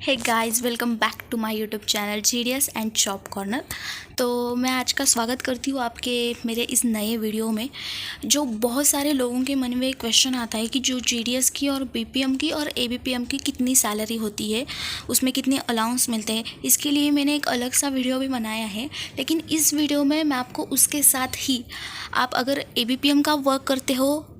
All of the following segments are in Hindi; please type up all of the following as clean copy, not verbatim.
Hey guys, welcome back to my YouTube channel GDS and job corner. तो मैं आज का स्वागत करती हूँ आपके मेरे इस नए वीडियो में। जो बहुत सारे लोगों के मन में एक क्वेश्चन आता है कि जो जीडीएस की और बीपीएम की और एबीपीएम की कितनी सैलरी होती है, उसमें कितने अलाउंस मिलते हैं। इसके लिए मैंने एक अलग सा वीडियो भी बनाया है, लेकिन इस वीडियो में मैं आपको उसके साथ ही, आप अगर एबीपीएम का वर्क करते हो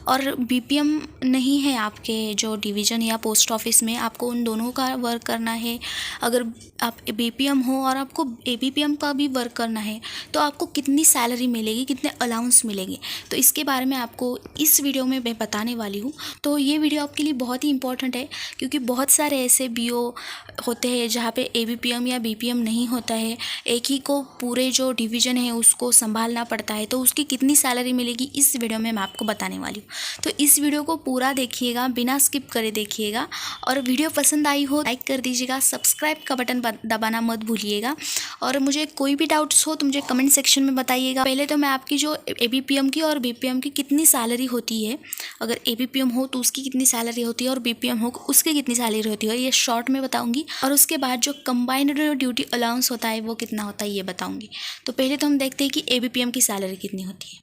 और बीपीएम नहीं है आपके जो डिवीज़न या पोस्ट ऑफिस में, आपको उन दोनों का वर्क करना है। अगर आप बीपीएम हो और आपको एबीपीएम का भी वर्क करना है, तो आपको कितनी सैलरी मिलेगी, कितने अलाउंस मिलेंगे, तो इसके बारे में आपको इस वीडियो में मैं बताने वाली हूँ। तो ये वीडियो आपके लिए बहुत ही इंपॉर्टेंट है, क्योंकि बहुत सारे ऐसे बीओ होते हैं जहाँ पे एबीपीएम या बीपीएम नहीं होता है। एक ही को पूरे जो डिवीज़न है उसको संभालना पड़ता है, तो उसकी कितनी सैलरी मिलेगी इस वीडियो में मैं आपको बताने वाली हूँ। तो इस वीडियो को पूरा देखिएगा, बिना स्किप करे देखिएगा। और वीडियो पसंद आई हो लाइक कर दीजिएगा, सब्सक्राइब का बटन दबाना मत भूलिएगा। और मुझे कोई भी डाउट्स हो तो मुझे कमेंट सेक्शन में बताइएगा। पहले तो मैं आपकी जो एबीपीएम की और बीपीएम की कितनी सैलरी होती है, अगर एबीपीएम हो तो उसकी कितनी सैलरी होती है और बीपीएम हो उसकी कितनी सैलरी होती है, ये शॉर्ट में बताऊंगी। और उसके बाद जो कंबाइंड ड्यूटी अलाउंस होता है वो कितना होता है ये बताऊंगी। तो पहले तो हम देखते हैं कि एबीपीएम की सैलरी कितनी होती है।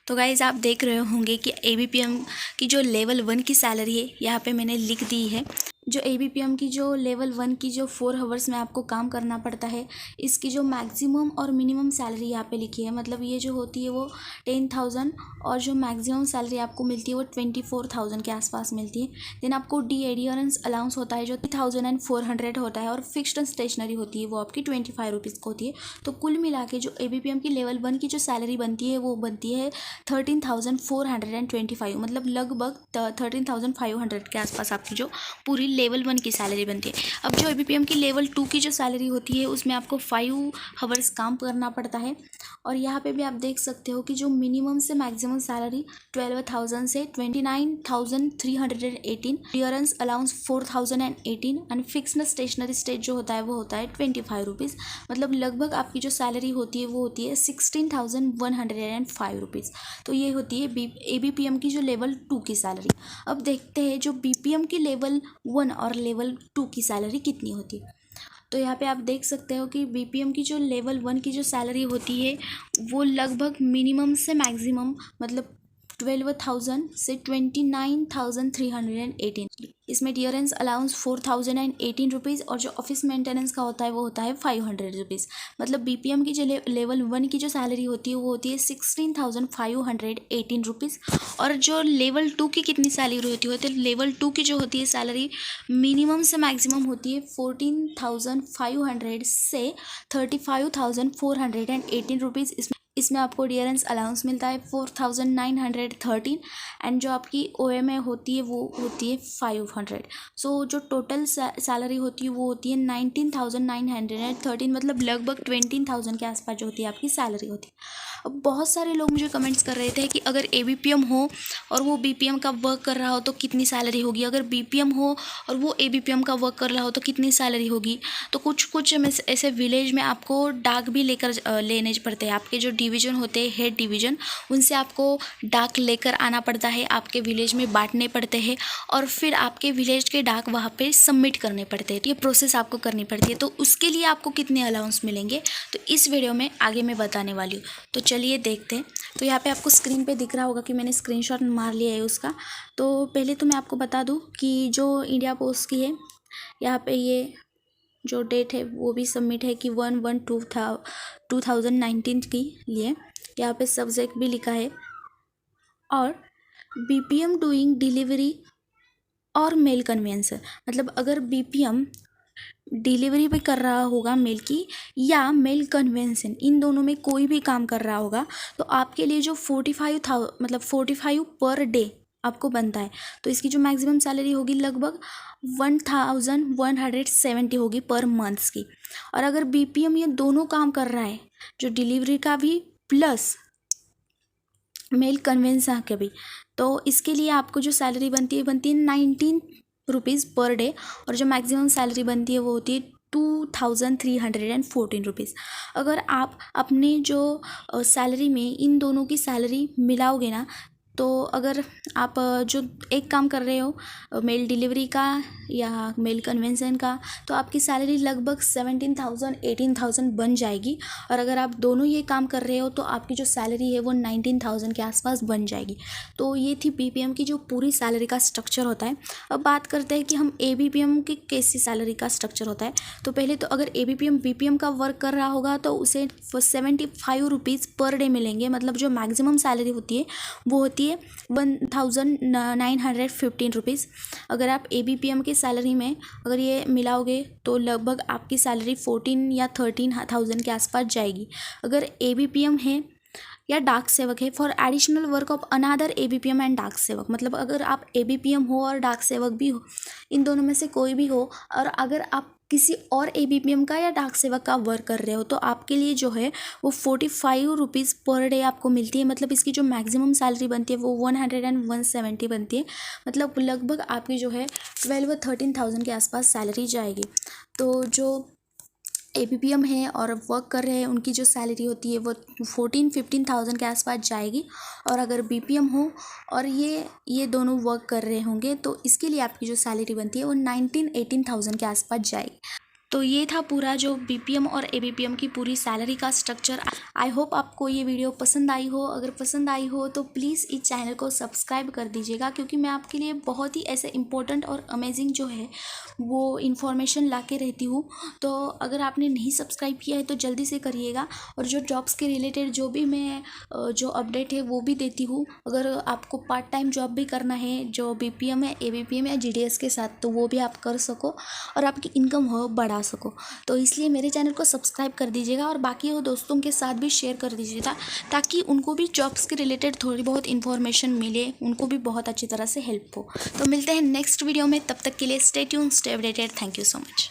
तो गाइज़, आप देख रहे होंगे कि एबीपीएम की जो लेवल 1 की सैलरी है यहाँ पे मैंने लिख दी है। जो एबीपीएम की जो लेवल 1 की जो 4 आवर्स में आपको काम करना पड़ता है, इसकी जो मैक्सिमम और मिनिमम सैलरी यहाँ पे लिखी है, मतलब ये जो होती है वो 10,000 और जो मैक्सिमम सैलरी आपको मिलती है वो 24,000 के आसपास मिलती है। देन आपको डी एडियरेंस अलाउंस होता है जो 3,400 होता है, और फिक्स्ड स्टेशनरी होती है वो आपकी 25 रुपीज़ को होती है। तो कुल मिला के जो एबीपीएम की लेवल 1 की जो सैलरी बनती है वो बनती है 13,425, मतलब लगभग 13,500 के आसपास आपकी जो पूरी लेवल 1 की सैलरी बनती है। अब जो एबीपीएम की लेवल 2 की जो सैलरी होती है उसमें आपको 5 आवर्स काम करना पड़ता है। और यहाँ पे भी आप देख सकते हो कि जो मिनिमम से मैक्सिमम सैलरी 12,000 से 29,318, clearance allowance 4,018 and fixed stationery stage जो होता है वो होता है 25 रुपीज़। मतलब लगभग आपकी जो सैलरी होती है वो होती है 16,105 रुपीज़। तो ये होती है एबीपीएम की जो लेवल 2 की सैलरी। अब देखते हैं जो बीपीएम की लेवल 1 और लेवल 2 की सैलरी कितनी होती है। तो यहाँ पे आप देख सकते हो कि बीपीएम की जो लेवल 1 की जो सैलरी होती है वो लगभग मिनिमम से मैक्सिमम, मतलब 12,000 से 29,318। इसमें डियरेंस अलाउंस 4,018 रुपीज़, और जो ऑफिस मेंटेनेंस का होता है वो होता है 500 रुपीज़। मतलब बीपीएम की जो लेवल 1 की जो सैलरी होती है वो होती है 16,518 रुपीज़। और जो लेवल 2 की कितनी सैलरी होती है, तो लेवल 2 की जो होती है सैलरी मिनिमम से मैक्सिमम होती है 14,500 से 35,418 रुपीज़। इसमें आपको डियरेंस अलाउंस मिलता है 4,913, एंड जो आपकी ओएमए होती है वो होती है 500। सो जो टोटल सैलरी होती है वो होती है 19,913, मतलब लगभग 20,000 के आसपास जो होती है आपकी सैलरी होती है। अब बहुत सारे लोग मुझे कमेंट्स कर रहे थे कि अगर एबीपीएम हो और वो बीपीएम का वर्क कर रहा हो तो कितनी सैलरी होगी, अगर बीपीएम हो और वो एबीपीएम का वर्क कर रहा हो तो कितनी सैलरी होगी। तो कुछ ऐसे विलेज में आपको डाक भी लेने पड़ते हैं। आपके जो डिवीज़न होते हैं, हेड डिवीज़न, उनसे आपको डाक लेकर आना पड़ता है, आपके विलेज में बांटने पड़ते हैं, और फिर आपके विलेज के डाक वहाँ पे सबमिट करने पड़ते हैं। ये प्रोसेस आपको करनी पड़ती है। तो उसके लिए आपको कितने अलाउंस मिलेंगे तो इस वीडियो में आगे मैं बताने वाली हूँ। तो चलिए देखते हैं। तो यहाँ पे आपको स्क्रीन पे दिख रहा होगा कि मैंने स्क्रीनशॉट मार लिया है उसका। तो पहले तो मैं आपको बता दूँ कि जो इंडिया पोस्ट की है, यहाँ पे ये जो डेट है वो भी सबमिट है कि 1/1/2019 की लिए। यहाँ पे सब्जेक्ट भी लिखा है, और बीपीएम डूइंग डिलीवरी और मेल कन्वेंसर, मतलब अगर बीपीएम डिलीवरी भी कर रहा होगा मेल की या मेल कन्वेंसन, इन दोनों में कोई भी काम कर रहा होगा, तो आपके लिए जो 45 पर डे आपको बनता है। तो इसकी जो मैक्सिमम सैलरी होगी लगभग 1,170 होगी पर मंथ्स की। और अगर बीपीएम ये दोनों काम कर रहा है, जो डिलीवरी का भी प्लस मेल कन्वेंसन का भी, तो इसके लिए आपको जो सैलरी बनती है 19 रुपीज़ पर डे, और जो मैक्सिमम सैलरी बनती है वो होती है 2,314 रुपीज़। अगर आप अपने जो सैलरी में इन दोनों की सैलरी मिलाओगे ना, तो अगर आप जो एक काम कर रहे हो मेल डिलीवरी का या मेल कन्वेंशन का, तो आपकी सैलरी लगभग 17,000 18,000 बन जाएगी। और अगर आप दोनों ये काम कर रहे हो तो आपकी जो सैलरी है वो 19,000 के आसपास बन जाएगी। तो ये थी बीपीएम की जो पूरी सैलरी का स्ट्रक्चर होता है। अब बात करते हैं कि हम एबीपीएम की कैसी सैलरी का स्ट्रक्चर होता है। तो पहले तो अगर एबीपीएम बीपीएम का वर्क कर रहा होगा तो उसे 75 रुपीज़ पर डे मिलेंगे। मतलब जो मैक्सिमम सैलरी होती है वो होती है 1,915 रुपीज़। अगर आप एबीपीएम की सैलरी में अगर ये मिलाओगे तो लगभग आपकी सैलरी 14 या 13,000 के आसपास जाएगी। अगर एबीपीएम है या डाक सेवक है, for additional work of another ABPM and डाक सेवक, मतलब अगर आप एबीपीएम हो और डाक सेवक भी हो, इन दोनों में से कोई भी हो, और अगर आप किसी और एबीपीएम का या डाक सेवक का वर्क कर रहे हो तो आपके लिए जो है वो 45 रुपीज़ पर डे आपको मिलती है। मतलब इसकी जो मैक्सिमम सैलरी बनती है वो 100 एंड 170 बनती है। मतलब लगभग आपकी जो है 12 और 13,000 के आसपास सैलरी जाएगी। तो जो एबीपीएम है और वर्क कर रहे हैं उनकी जो सैलरी होती है वो 14-15,000 के आसपास जाएगी। और अगर बीपीएम हो और ये दोनों वर्क कर रहे होंगे तो इसके लिए आपकी जो सैलरी बनती है वो 19-18,000 के आसपास जाएगी। तो ये था पूरा जो बीपीएम और एबीपीएम की पूरी सैलरी का स्ट्रक्चर। आई होप आपको ये वीडियो पसंद आई हो। अगर पसंद आई हो तो प्लीज़ इस चैनल को सब्सक्राइब कर दीजिएगा, क्योंकि मैं आपके लिए बहुत ही ऐसे इंपॉर्टेंट और अमेजिंग जो है वो इन्फॉर्मेशन ला के रहती हूँ। तो अगर आपने नहीं सब्सक्राइब किया है तो जल्दी से करिएगा। और जो जॉब्स के रिलेटेड जो भी मैं जो अपडेट है वो भी देती हूँ। अगर आपको पार्ट टाइम जॉब भी करना है जो बीपीएम है, एबीपीएम या जीडीएस के साथ, तो वो भी आप कर सको और आपकी इनकम हो बढ़ा सको। तो इसलिए मेरे चैनल को सब्सक्राइब कर दीजिएगा और बाकी वो दोस्तों के साथ भी शेयर कर दीजिएगा, ताकि उनको भी जॉब्स के रिलेटेड थोड़ी बहुत इन्फॉर्मेशन मिले, उनको भी बहुत अच्छी तरह से हेल्प हो। तो मिलते हैं नेक्स्ट वीडियो में, तब तक के लिए stay tune, stay updated. Thank you so much.